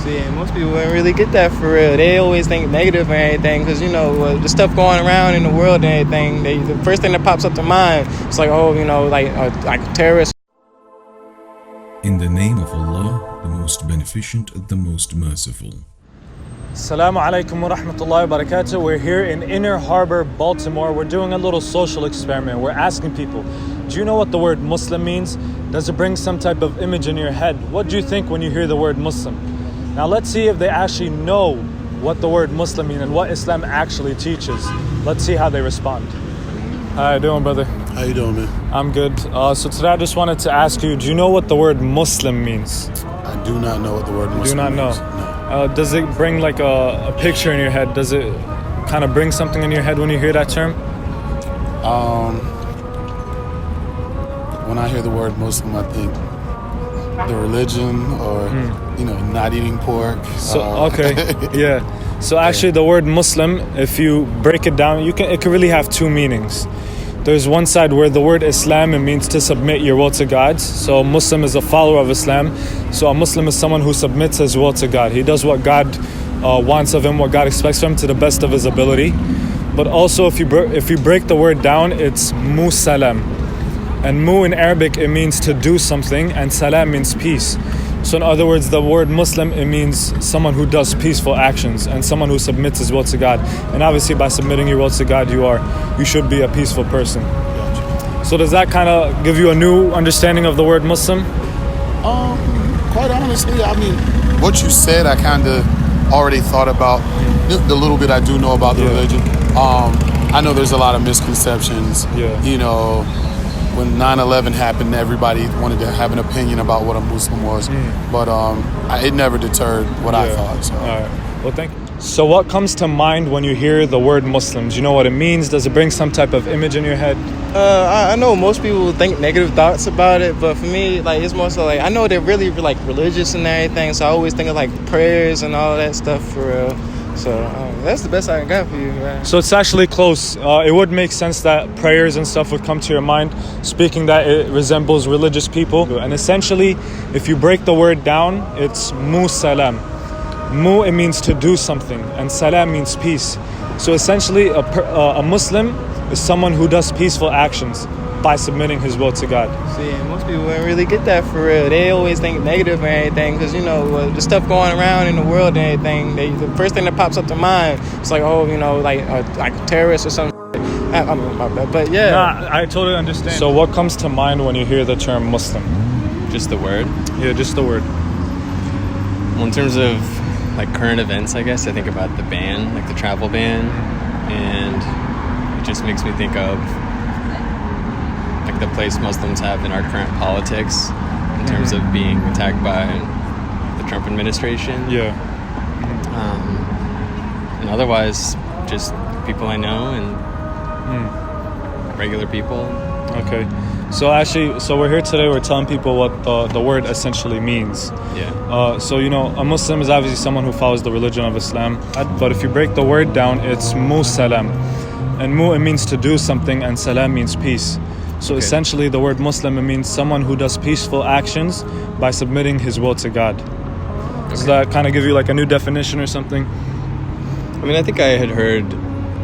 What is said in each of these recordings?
See, most people wouldn't really get that for real. They always think negative and everything because, you know, the stuff going around in the world and everything, the first thing that pops up to mind, it's like, oh, you know, like terrorists. In the name of Allah, the most beneficent, the most merciful. Salam alaikum wa rahmatullahi wa barakatuh. We're here in Inner Harbor, Baltimore. We're doing a little social experiment. We're asking people, do you know what the word Muslim means? Does it bring some type of image in your head? What do you think when you hear the word Muslim? Now let's see if they actually know what the word Muslim means and what Islam actually teaches. Let's see how they respond. How you doing, brother? How you doing, man? I'm good. So today I just wanted to ask you, do you know what the word Muslim means? I do not know what the word Muslim means. Do not know? No. Does it bring like a picture in your head? Does it kind of bring something in your head when you hear that term? When I hear the word Muslim, I think the religion or, you know, not eating pork. So, okay, yeah. So actually the word Muslim, if you break it down, it can really have two meanings. There's one side where the word Islam, it means to submit your will to God. So a Muslim is a follower of Islam. So a Muslim is someone who submits his will to God. He does what God wants of him, what God expects from him to the best of his ability. But also if you break the word down, it's mu salam. And mu in Arabic, it means to do something, and salam means peace. So in other words, the word Muslim, it means someone who does peaceful actions and someone who submits his will to God. And obviously by submitting your will to God, you should be a peaceful person. So does that kind of give you a new understanding of the word Muslim? Quite honestly, I mean, what you said, I kind of already thought about the little bit I do know about the religion. I know there's a lot of misconceptions. You know, when 9/11 happened, everybody wanted to have an opinion about what a Muslim was, but it never deterred what I thought. So. All right. Well, thank you. So what comes to mind when you hear the word Muslim? Do you know what it means? Does it bring some type of image in your head? I know most people think negative thoughts about it, but for me, like, it's more so like, I know they're really like religious and everything, so I always think of like prayers and all that stuff for real. So that's the best I got for you, man. So it's actually close. It would make sense that prayers and stuff would come to your mind, speaking that it resembles religious people. And essentially, if you break the word down, it's mu salam. Mu, it means to do something, and salam means peace. So essentially, a Muslim is someone who does peaceful actions by submitting his will to God. See, most people wouldn't really get that for real. They always think negative and everything because, you know, the stuff going around in the world and everything, the first thing that pops up to mind, it's like, oh, you know, like terrorists or something. I mean, my bad, but yeah. Nah, I totally understand. So what comes to mind when you hear the term Muslim? Just the word? Yeah, just the word. Well, in terms of like current events, I guess, I think about the ban, like the travel ban, and it just makes me think of like the place Muslims have in our current politics in terms of being attacked by the Trump administration. Yeah. And otherwise, just people I know and regular people. Okay. So actually, we're here today, we're telling people what the word essentially means. Yeah. So, you know, a Muslim is obviously someone who follows the religion of Islam. But if you break the word down, it's mu salam. And mu, it means to do something, and salam means peace. So essentially, the word Muslim, it means someone who does peaceful actions by submitting his will to God. Does that kind of give you like a new definition or something? I mean, I think I had heard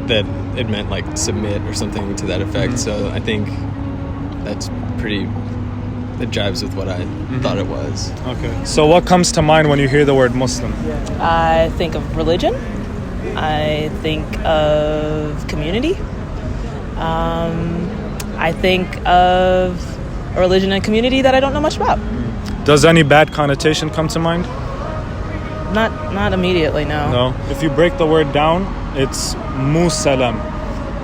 that it meant like submit or something to that effect. So I think that's it jives with what I thought it was. Okay. So what comes to mind when you hear the word Muslim? I think of religion. I think of community. I think of a religion and community that I don't know much about. Does any bad connotation come to mind? Not immediately, no. No. If you break the word down, it's mu salam.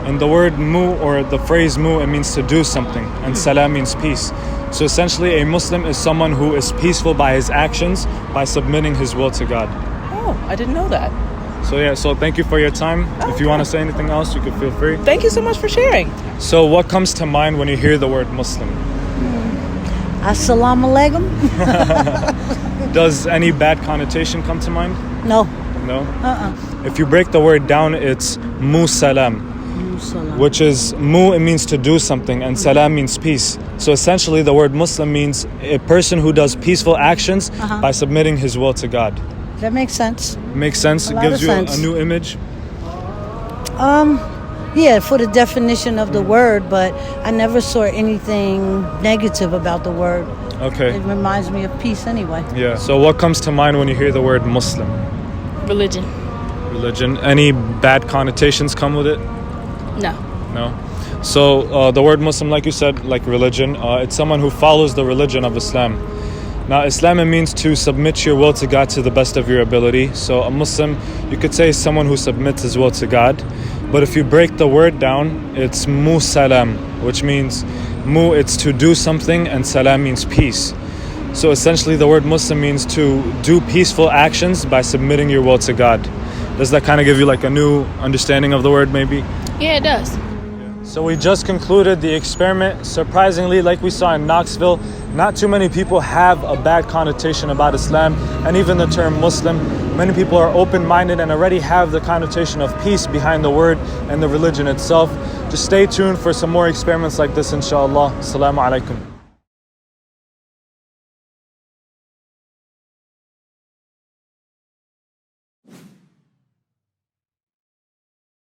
And the word mu, or the phrase mu, it means to do something, and salam means peace. So essentially, a Muslim is someone who is peaceful by his actions, by submitting his will to God. Oh, I didn't know that. So thank you for your time. Okay. If you want to say anything else, you can feel free. Thank you so much for sharing. So what comes to mind when you hear the word Muslim? Assalamu alaikum. Does any bad connotation come to mind? No. No? If you break the word down, it's mu salam, which is mu, it means to do something, and salam means peace. So essentially, the word Muslim means a person who does peaceful actions by submitting his will to God. That makes sense. Makes sense. A It lot gives of you sense. a new image. Yeah, for the definition of the word, but I never saw anything negative about the word. Okay. It reminds me of peace anyway. Yeah. So what comes to mind when you hear the word Muslim? Religion. Religion. Any bad connotations come with it? No. No. So the word Muslim, like you said, like religion, it's someone who follows the religion of Islam. Now, Islam, it means to submit your will to God to the best of your ability. So a Muslim, you could say, is someone who submits his will to God. But if you break the word down, it's mu salam, which means mu, it's to do something, and salam means peace. So essentially the word Muslim means to do peaceful actions by submitting your will to God. Does that kind of give you like a new understanding of the word maybe? Yeah, it does. So we just concluded the experiment. Surprisingly, like we saw in Knoxville, not too many people have a bad connotation about Islam and even the term Muslim. Many people are open-minded and already have the connotation of peace behind the word and the religion itself. Just stay tuned for some more experiments like this, inshallah. Assalamu alaikum.